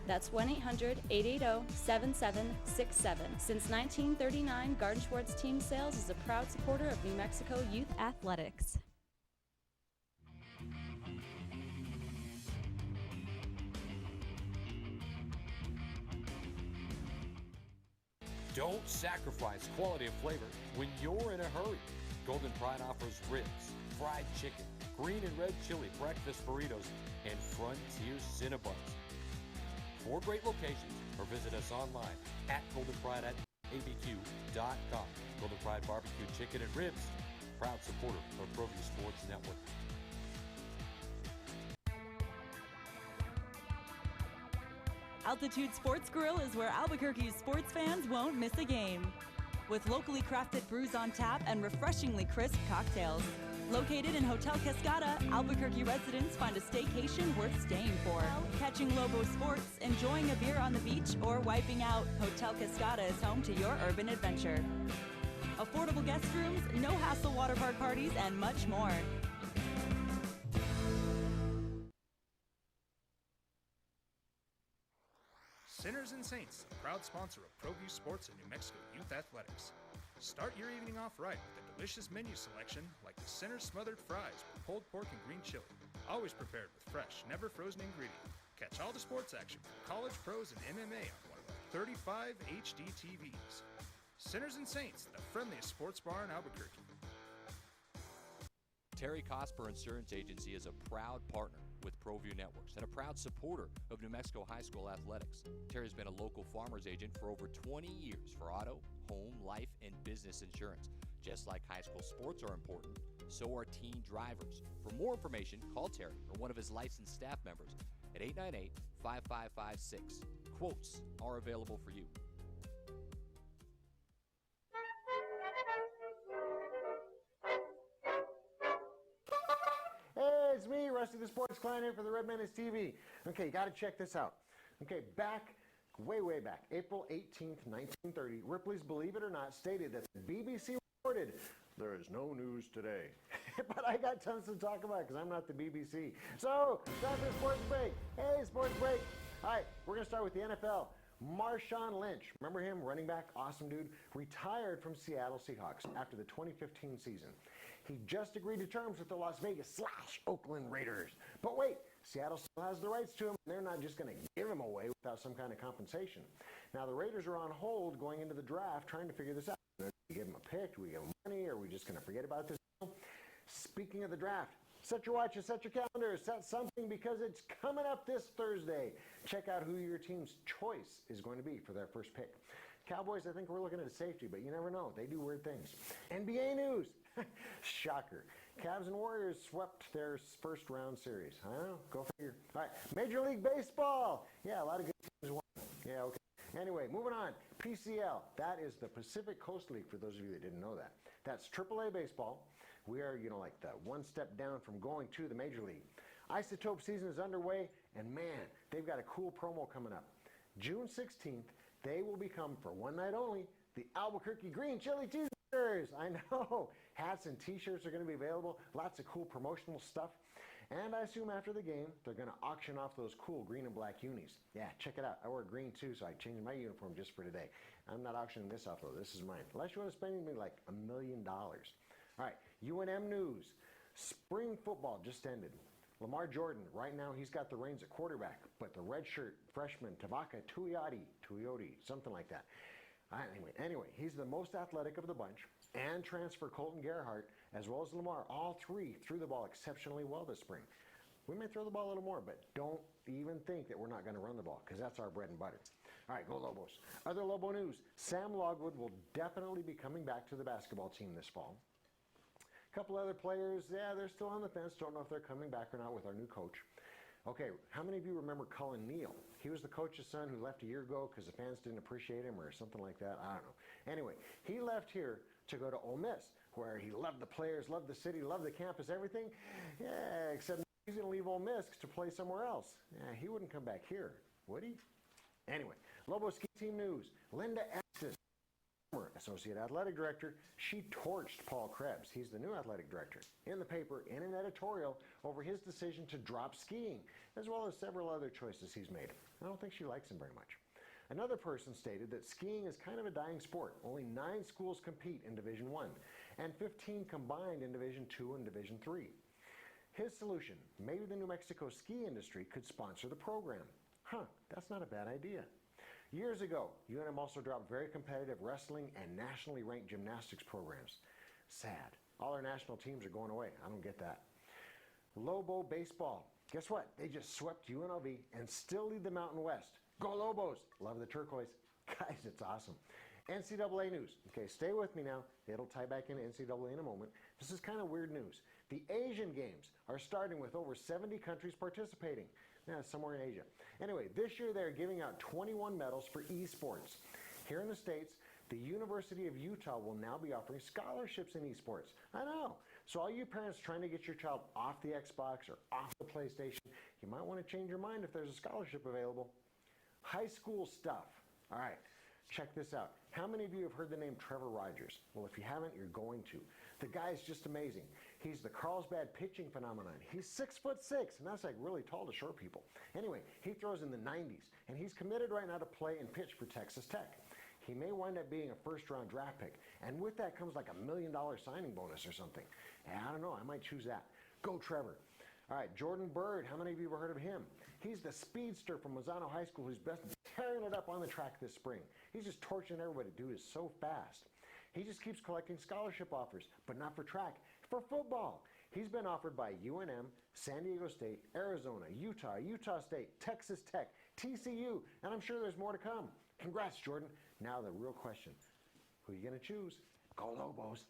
That's 1-800-880-7767. Since 1939, Garden Schwartz Team Sales is a proud supporter of New Mexico youth athletics. Don't sacrifice quality of flavor when you're in a hurry. Golden Pride offers ribs, fried chicken, green and red chili breakfast burritos, and Frontier Cinnabons. 4 great locations, or visit us online at goldenpride@abq.com. Golden Pride Barbecue Chicken and Ribs, proud supporter of Proview Sports Network. Altitude Sports Grill is where Albuquerque's sports fans won't miss a game. With locally crafted brews on tap and refreshingly crisp cocktails. Located in Hotel Cascada, Albuquerque residents find a staycation worth staying for. Catching Lobo sports, enjoying a beer on the beach, or wiping out, Hotel Cascada is home to your urban adventure. Affordable guest rooms, no-hassle water park parties, and much more. Sinners and Saints, a proud sponsor of Proview Sports and New Mexico Youth Athletics. Start your evening off right with a delicious menu selection like the Sinners Smothered Fries with pulled pork and green chili. Always prepared with fresh, never frozen ingredients. Catch all the sports action from college, pros, and MMA on one of our 35 HD TVs. Sinners and Saints, the friendliest sports bar in Albuquerque. Terry Cosper Insurance Agency is a proud partner with Proview Networks and a proud supporter of New Mexico high school athletics. Terry's been a local farmer's agent for over 20 years for auto, home, life, and business insurance. Just like high school sports are important, so are teen drivers. For more information, call Terry or one of his licensed staff members at 898-5556. Quotes are available for you. Hey, it's me, Rusty the Sports Client, here for the Red Menace TV. Okay, you got to check this out. Okay, way back, April 18th, 1930, Ripley's Believe It or Not stated that the BBC reported, "There is no news today." But I got tons to talk about because I'm not the BBC. So, time for a sports break. Hey, sports break. All right, we're going to start with the NFL. Marshawn Lynch, remember him, running back, awesome dude, retired from Seattle Seahawks after the 2015 season. He just agreed to terms with the Las Vegas/Oakland Raiders. But wait, Seattle still has the rights to him. They're not just going to give him away without some kind of compensation. Now, the Raiders are on hold going into the draft trying to figure this out. Do we give him a pick? Do we give him money? Or are we just going to forget about this? Speaking of the draft, set your watches, set your calendars, set something because it's coming up this Thursday. Check out who your team's choice is going to be for their first pick. Cowboys, I think we're looking at a safety, but you never know. They do weird things. NBA news. Shocker. Cavs and Warriors swept their first round series. I don't know. Go figure. All right. Major League Baseball. Yeah, a lot of good teams won. Yeah, okay. Anyway, moving on. PCL. That is the Pacific Coast League, for those of you that didn't know that. That's AAA baseball. We are, like the one step down from going to the Major League. Isotope season is underway, and man, they've got a cool promo coming up. June 16th, they will become, for one night only, the Albuquerque Green Chili Cheeseburgers. I know. Hats and t-shirts are going to be available. Lots of cool promotional stuff. And I assume after the game, they're going to auction off those cool green and black unis. Yeah, check it out. I wear green too, so I changed my uniform just for today. I'm not auctioning this off, though. This is mine. Unless you want to spend me like $1 million. All right, UNM news. Spring football just ended. Lamar Jordan, right now he's got the reins at quarterback, but the redshirt freshman Tavaka Tuioti, something like that. Anyway, he's the most athletic of the bunch, and transfer Colton Gerhardt, as well as Lamar, all three threw the ball exceptionally well this spring. We may throw the ball a little more, but don't even think that we're not going to run the ball, because that's our bread and butter. All right, go Lobos. Other Lobo news, Sam Logwood will definitely be coming back to the basketball team this fall. A couple other players, yeah, they're still on the fence. Don't know if they're coming back or not with our new coach. Okay, how many of you remember Cullen Neal? He was the coach's son who left a year ago because the fans didn't appreciate him or something like that. I don't know. Anyway, he left here to go to Ole Miss, where he loved the players, loved the city, loved the campus, everything. Yeah, except he's going to leave Ole Miss to play somewhere else. Yeah, he wouldn't come back here, would he? Anyway, Lobo ski team news. Linda Estes, Associate Athletic Director, she torched Paul Krebs. He's the new athletic director. In the paper, in an editorial, over his decision to drop skiing, as well as several other choices he's made. I don't think she likes him very much. Another person stated that skiing is kind of a dying sport. Only 9 schools compete in Division I, and 15 combined in Division II and Division III. His solution, maybe the New Mexico ski industry could sponsor the program. That's not a bad idea. Years ago, UNM also dropped very competitive wrestling and nationally ranked gymnastics programs. Sad. All our national teams are going away. I don't get that. Lobo baseball. Guess what? They just swept UNLV and still lead the Mountain West. Go Lobos! Love the turquoise. Guys, it's awesome. NCAA news. Okay, stay with me now. It'll tie back into NCAA in a moment. This is kind of weird news. The Asian Games are starting with over 70 countries participating. Yeah, somewhere in Asia. Anyway, this year they're giving out 21 medals for esports. Here in the States, the University of Utah will now be offering scholarships in esports. I know. So all you parents trying to get your child off the Xbox or off the PlayStation, you might want to change your mind if there's a scholarship available. High school stuff. All right, check this out. How many of you have heard the name Trevor Rogers? Well, if you haven't, you're going to. The guy's just amazing. He's the Carlsbad pitching phenomenon. He's 6'6", and that's like really tall to short people. Anyway, he throws in the 90s, and he's committed right now to play and pitch for Texas Tech. He may wind up being a first-round draft pick, and with that comes like $1 million signing bonus or something. And I don't know, I might choose that. Go Trevor. All right, Jordan Bird, how many of you have heard of him? He's the speedster from Lozano High School who's best tearing it up on the track this spring. He's just torching everybody. Dude is so fast. He just keeps collecting scholarship offers, but not for track, for football. He's been offered by UNM, San Diego State, Arizona, Utah, Utah State, Texas Tech, TCU, and I'm sure there's more to come. Congrats, Jordan. Now the real question, who are you going to choose? Go Lobos.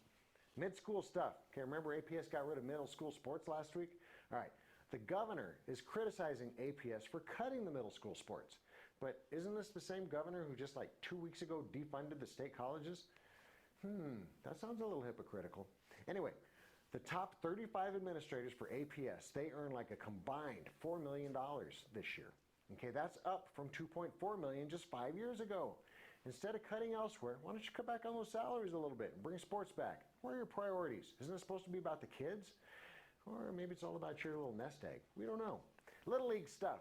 Mid-school stuff. Okay, remember APS got rid of middle school sports last week? All right, the governor is criticizing APS for cutting the middle school sports. But isn't this the same governor who just like 2 weeks ago defunded the state colleges? That sounds a little hypocritical. Anyway, the top 35 administrators for APS, they earn like a combined $4 million this year. Okay, that's up from $2.4 million just 5 years ago. Instead of cutting elsewhere, why don't you cut back on those salaries a little bit and bring sports back? What are your priorities? Isn't it supposed to be about the kids? Or maybe it's all about your little nest egg. We don't know. Little league stuff.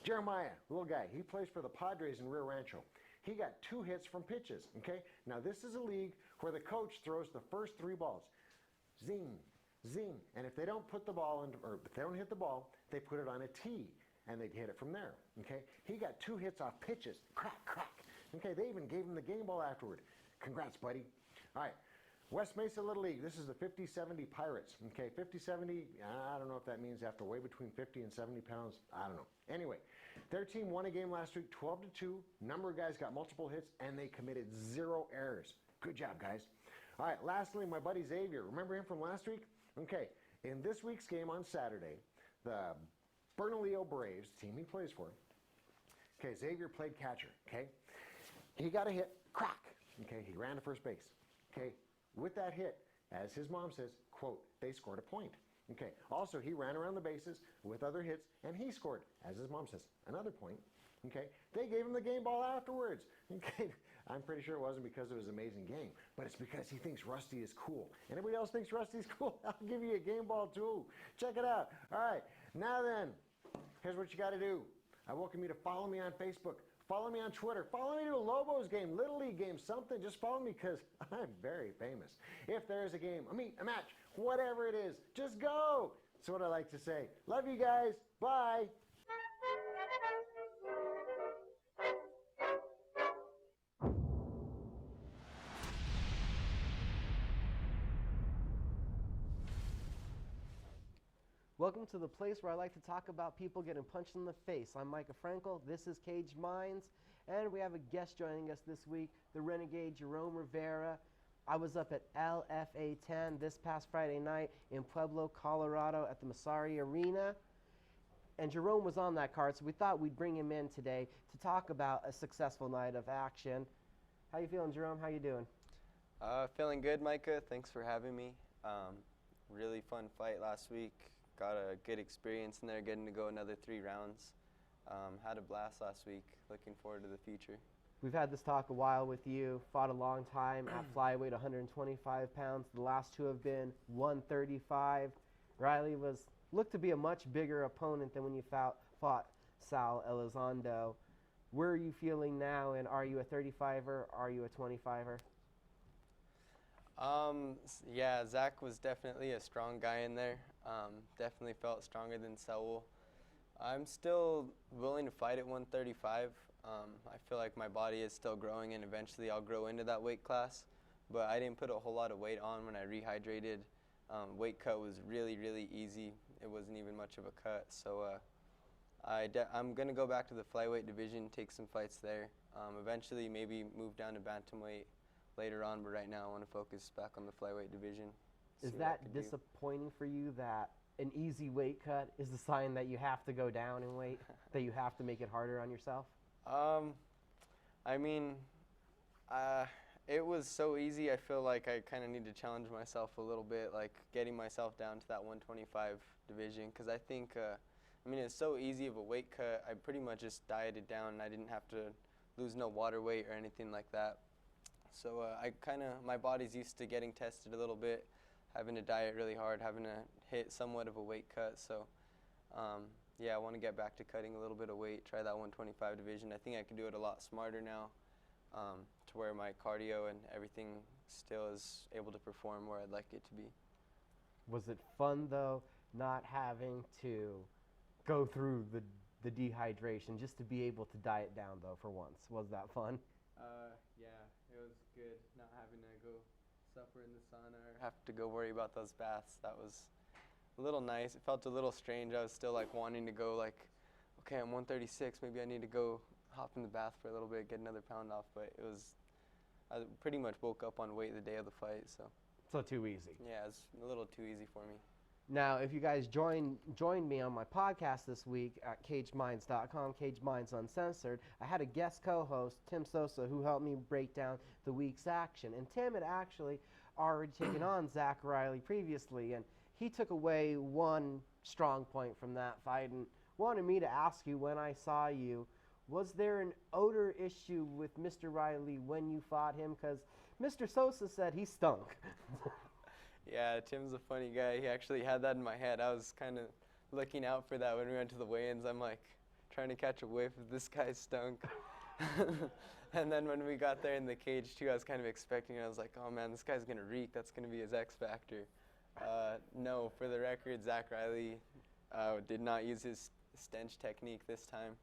Jeremiah, little guy, he plays for the Padres in Rio Rancho. He got 2 hits from pitches, okay? Now this is a league where the coach throws the first 3 balls. Zing, zing. And if they don't put the ball in, or if they don't hit the ball, they put it on a tee, and they hit it from there. Okay, he got 2 hits off pitches, crack, crack. Okay, they even gave him the game ball afterward. Congrats, buddy. All right. West Mesa Little League, this is the 50-70 Pirates. Okay, 50-70, I don't know if that means they have to weigh between 50 and 70 pounds. I don't know. Anyway, their team won a game last week, 12-2. Number of guys got multiple hits, and they committed 0 errors. Good job, guys. All right, lastly, my buddy Xavier. Remember him from last week? Okay, in this week's game on Saturday, the Bernalillo Braves, team he plays for, okay, Xavier played catcher, okay? He got a hit, crack, okay? He ran to first base, okay? With that hit, as his mom says, quote, they scored a point. Okay, also he ran around the bases with other hits, and he scored, as his mom says, another point. Okay, they gave him the game ball afterwards. Okay, I'm pretty sure it wasn't because it was an amazing game, but it's because he thinks Rusty is cool. Anybody else thinks Rusty's cool? I'll give you a game ball too. Check it out. All right, now then, here's what you got to do. I welcome you to follow me on Facebook. Follow me on Twitter. Follow me to a Lobos game, Little League game, something. Just follow me because I'm very famous. If there is a game, a meet, a match, whatever it is, just go. That's what I like to say. Love you guys. Bye. Welcome to the place where I like to talk about people getting punched in the face. I'm Micah Frankel, this is Caged Minds, and we have a guest joining us this week, the Renegade Jerome Rivera. I was up at LFA 10 this past Friday night in Pueblo, Colorado at the Masari Arena, and Jerome was on that card, so we thought we'd bring him in today to talk about a successful night of action. How you feeling, Jerome? How you doing? Feeling good, Micah. Thanks for having me. Really fun fight last week. Got a good experience in there, getting to go another 3 rounds. Had a blast last week. Looking forward to the future. We've had this talk a while with you. Fought a long time at flyweight, 125 pounds. The last 2 have been 135. Riley looked to be a much bigger opponent than when you fought Sal Elizondo. Where are you feeling now, and are you a 35er? Are you a 25er? Yeah, Zach was definitely a strong guy in there. Definitely felt stronger than Saul. I'm still willing to fight at 135. I feel like my body is still growing, and eventually I'll grow into that weight class. But I didn't put a whole lot of weight on when I rehydrated. Weight cut was really, really easy. It wasn't even much of a cut. So I'm going to go back to the flyweight division, take some fights there. Eventually maybe move down to bantamweight later on, but right now I want to focus back on the flyweight division. Is that disappointing for you that an easy weight cut is the sign that you have to go down in weight, that you have to make it harder on yourself? I mean, it was so easy. I feel like I kind of need to challenge myself a little bit, like getting myself down to that 125 division, because I think, I mean, it's so easy of a weight cut. I pretty much just dieted down, and I didn't have to lose no water weight or anything like that. So my body's used to getting tested a little bit, having to diet really hard, having to hit somewhat of a weight cut. So yeah, I want to get back to cutting a little bit of weight, try that 125 division. I think I can do it a lot smarter now, to where my cardio and everything still is able to perform where I'd like it to be. Was it fun, though, not having to go through the dehydration, just to be able to diet down, though, for once? Was that fun? Yeah, it was good not having to go suffer in the sauna or have to go worry about those baths. That was a little nice. It felt a little strange. I was still like wanting to go like, okay, I'm 136, maybe I need to go hop in the bath for a little bit, get another pound off, but I pretty much woke up on weight the day of the fight, so. So too easy. Yeah, it's a little too easy for me. Now, if you guys joined me on my podcast this week at CagedMinds.com, Caged Minds Uncensored, I had a guest co-host, Tim Sosa, who helped me break down the week's action. And Tim had actually already taken on Zach Riley previously, and he took away one strong point from that fight and wanted me to ask you, when I saw you, was there an odor issue with Mr. Riley when you fought him? Because Mr. Sosa said he stunk. Yeah, Tim's a funny guy. He actually had that in my head. I was kind of looking out for that when we went to the weigh-ins. I'm like trying to catch a whiff if this guy stunk. And then when we got there in the cage too, I was kind of expecting it. I was like, oh man, this guy's going to reek. That's going to be his X factor. No, for the record, Zach Riley did not use his stench technique this time.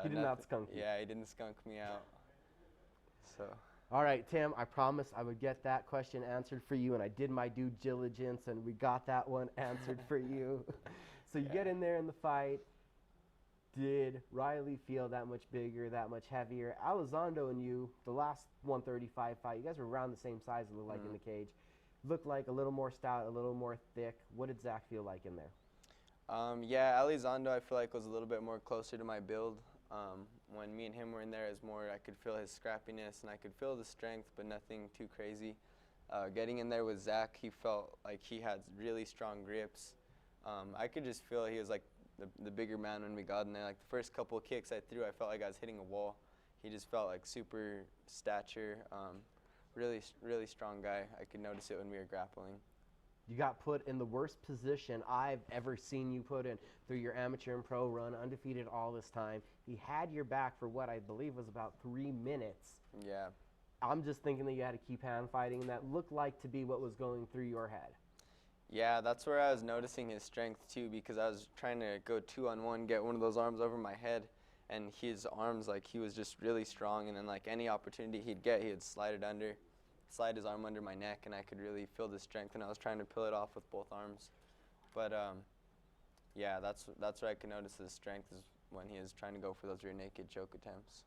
He did not skunk you. Yeah, he didn't skunk me out. So. All right, Tim, I promised I would get that question answered for you, and I did my due diligence, and we got that one answered for you. So you get in there in the fight. Did Riley feel that much bigger, that much heavier? Elizondo and you, the last 135 fight, you guys were around the same size, it looked like, in the cage. Looked like a little more stout, a little more thick. What did Zach feel like in there? Yeah, Elizondo I feel like was a little bit more closer to my build. When me and him were in there, it was more, I could feel his scrappiness and I could feel the strength, but nothing too crazy. Getting in there with Zach, he felt like he had really strong grips. I could just feel he was like the bigger man when we got in there. Like the first couple of kicks I threw, I felt like I was hitting a wall. He just felt like super stature, really strong guy. I could notice it when we were grappling. You got put in the worst position I've ever seen you put in through your amateur and pro run, undefeated all this time. He had your back for what I believe was about 3 minutes. Yeah. I'm just thinking that you had to keep hand fighting, and that looked like to be what was going through your head. Yeah, that's where I was noticing his strength too, because I was trying to go 2-on-1, get one of those arms over my head, and his arms, like, he was just really strong, and then like any opportunity he'd get, he'd slide his arm under my neck, and I could really feel the strength, and I was trying to peel it off with both arms. But yeah, that's where I could notice his strength, is when he was trying to go for those rear naked choke attempts.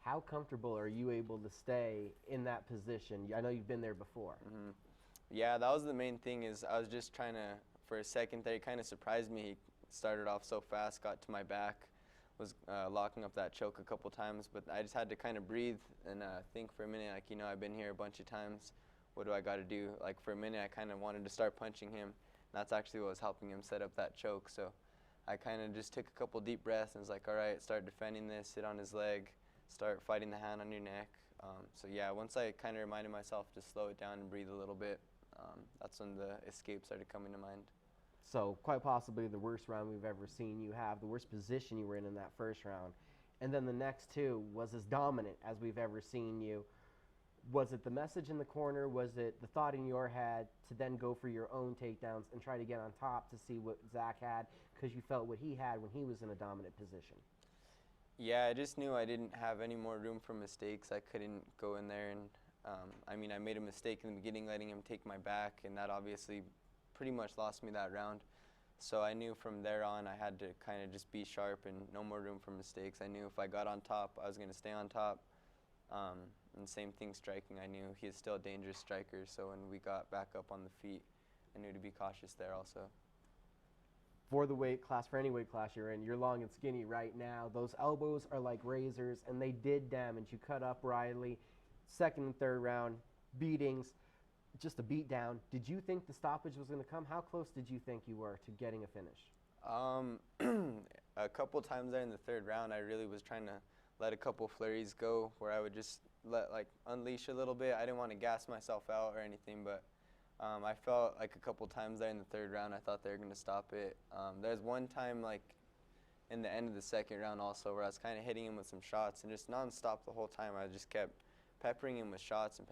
How comfortable are you able to stay in that position? I know you've been there before. Yeah, that was the main thing, is I was just trying to, for a second there, he kind of surprised me. He started off so fast, got to my back, was locking up that choke a couple times, but I just had to kind of breathe and think for a minute, like, you know, I've been here a bunch of times. What do I got to do? Like, for a minute, I kind of wanted to start punching him. That's actually what was helping him set up that choke. So I kind of just took a couple deep breaths and was like, all right, start defending this, sit on his leg, start fighting the hand on your neck. So yeah, once I kind of reminded myself to slow it down and breathe a little bit, that's when the escape started coming to mind. So quite possibly the worst round we've ever seen you have, the worst position you were in that first round. And then the next two was as dominant as we've ever seen you. Was it the message in the corner? Was it the thought in your head to then go for your own takedowns and try to get on top to see what Zach had, because you felt what he had when he was in a dominant position? Yeah, I just knew I didn't have any more room for mistakes. I couldn't go in there and, I mean, I made a mistake in the beginning letting him take my back, and that obviously pretty much lost me that round. So I knew from there on I had to kind of just be sharp and no more room for mistakes. I knew if I got on top, I was going to stay on top. And same thing striking. I knew he is still a dangerous striker, so when we got back up on the feet, I knew to be cautious there also. For the weight class, for any weight class you're in, you're long and skinny right now. Those elbows are like razors, and they did damage. You cut up Riley, second and third round, beatings, just a beat down. Did you think the stoppage was going to come? How close did you think you were to getting a finish? A couple times there in the third round, I really was trying to let a couple flurries go, where I would just unleash a little bit. I didn't want to gas myself out or anything, but I felt like a couple times there in the third round, I thought they were going to stop it. There's one time, like, in the end of the second round also, where I was kind of hitting him with some shots, and just nonstop the whole time, I just kept peppering him with shots, and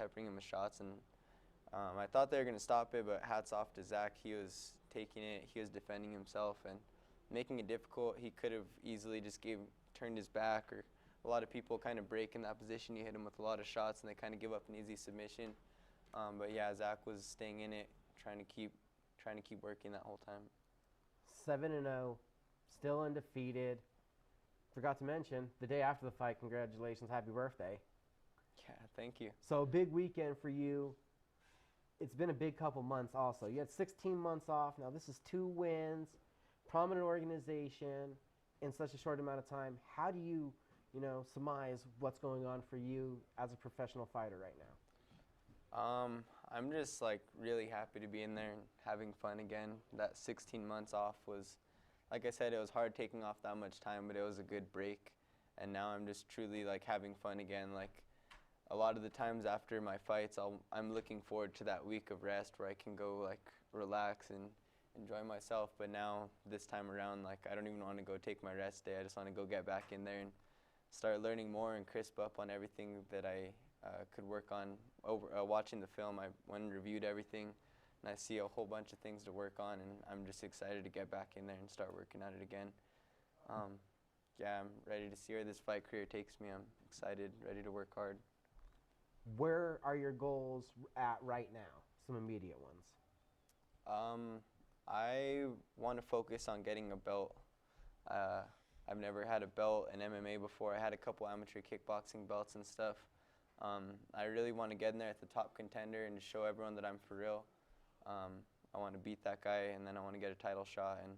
I thought they were going to stop it, but hats off to Zach. He was taking it, he was defending himself, and making it difficult. He could have easily just turned his back, or a lot of people kind of break in that position. You hit them with a lot of shots, and they kind of give up an easy submission. But yeah, Zach was staying in it, trying to keep working that whole time. 7-0, still undefeated. Forgot to mention, the day after the fight, congratulations, happy birthday. Yeah, thank you. So a big weekend for you. It's been a big couple months also. You had 16 months off. Now this is 2 wins, prominent organization in such a short amount of time. How do you, surmise what's going on for you as a professional fighter right now? I'm just really happy to be in there and having fun again. That 16 months off was, like I said, it was hard taking off that much time, but it was a good break. And now I'm just truly having fun again. A lot of the times after my fights, I'm looking forward to that week of rest where I can go relax and enjoy myself. But now this time around, I don't even want to go take my rest day. I just want to go get back in there and start learning more and crisp up on everything that I could work on. Watching the film, I went and reviewed everything. and I see a whole bunch of things to work on, and I'm just excited to get back in there and start working at it again. Yeah, I'm ready to see where this fight career takes me. I'm excited, ready to work hard. Where are your goals at right now? Some immediate ones. I want to focus on getting a belt. I've never had a belt in MMA before. I had a couple amateur kickboxing belts and stuff. I really want to get in there at the top contender and show everyone that I'm for real. I want to beat that guy, and then I want to get a title shot, and I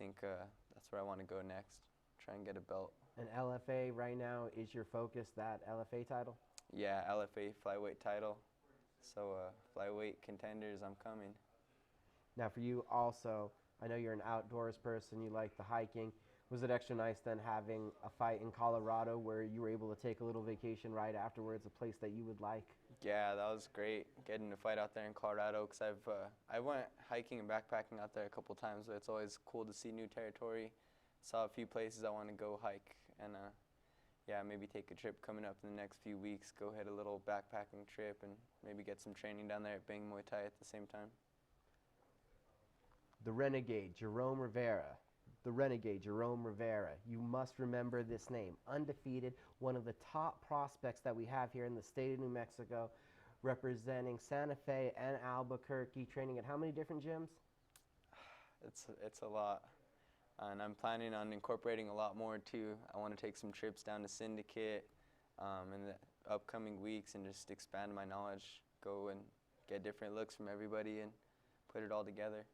think that's where I want to go next, try and get a belt. And LFA right now is your focus, that LFA title? Yeah, LFA flyweight title. So flyweight contenders, I'm coming. Now for you also, I know you're an outdoors person, you like the hiking. Was it extra nice then having a fight in Colorado where you were able to take a little vacation right afterwards, a place that you would like? Yeah, that was great, getting to fight out there in Colorado, because I went hiking and backpacking out there a couple times, but it's always cool to see new territory. Saw a few places I want to go hike, and yeah, maybe take a trip coming up in the next few weeks, go hit a little backpacking trip, and maybe get some training down there at Bang Muay Thai at the same time. The Renegade, Jerome Rivera. The Renegade, Jerome Rivera. You must remember this name. Undefeated, one of the top prospects that we have here in the state of New Mexico, representing Santa Fe and Albuquerque, training at how many different gyms? It's a lot. And I'm planning on incorporating a lot more too. I want to take some trips down to Syndicate in the upcoming weeks and just expand my knowledge, go and get different looks from everybody and put it all together.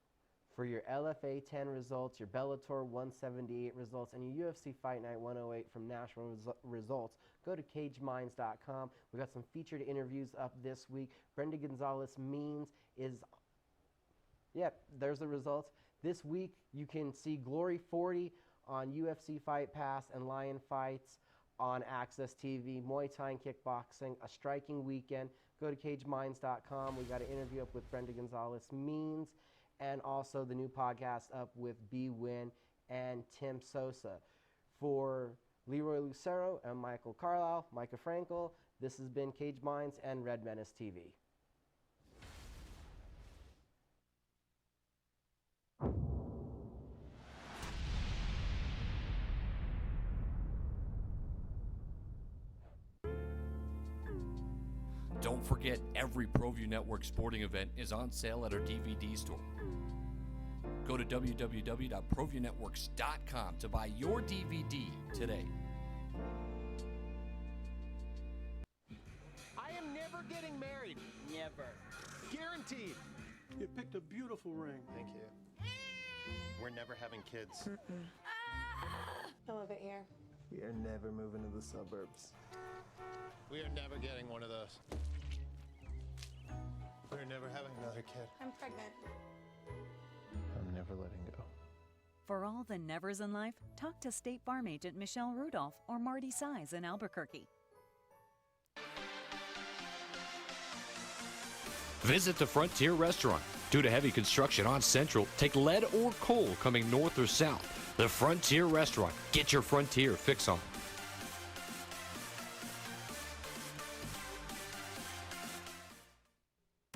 For your LFA 10 results, your Bellator 178 results, and your UFC Fight Night 108 from national results, go to cageminds.com. We got some featured interviews up this week. Brenda Gonzalez Means is, yep, there's the results. This week, you can see Glory 40 on UFC Fight Pass and Lion Fights on Access TV, Muay Thai and kickboxing, a striking weekend. Go to cageminds.com. We got an interview up with Brenda Gonzalez Means, and also the new podcast up with B. Wynn and Tim Sosa. For Leroy Lucero and Michael Carlisle, Micah Frankel, this has been Cage Minds and Red Menace TV. Don't forget, every Proview Network sporting event is on sale at our DVD store. Go to www.proviewNetworks.com to buy your DVD today. I am never getting married. Never. Guaranteed. You picked a beautiful ring. Thank you. We're never having kids. I love it here. We are never moving to the suburbs. We are never getting one of those. We're never having another kid. I'm pregnant. I'm never letting go. For all the nevers in life, talk to State Farm agent Michelle Rudolph or Marty Size in Albuquerque. Visit the Frontier Restaurant. Due to heavy construction on Central, take lead or coal coming north or south. The Frontier Restaurant. Get your Frontier fix on.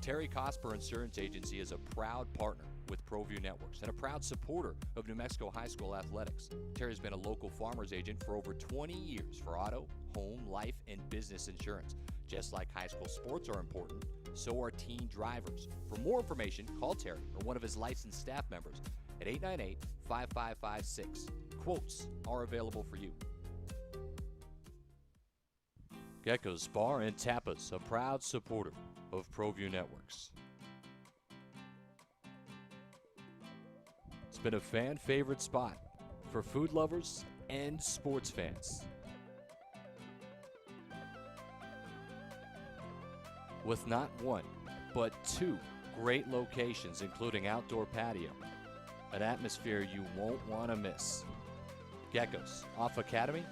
Terry Cosper Insurance Agency is a proud partner with Proview Networks and a proud supporter of New Mexico high school athletics. Terry's been a local farmer's agent for over 20 years for auto, home, life, and business insurance. Just like high school sports are important, so are teen drivers. For more information, call Terry or one of his licensed staff members at 898-5556. Quotes are available for you. Gecko's Bar and Tapas, a proud supporter of Proview Networks. It's been a fan favorite spot for food lovers and sports fans. With not one, but two great locations, including outdoor patio, an atmosphere you won't want to miss. Gecko's, off Academy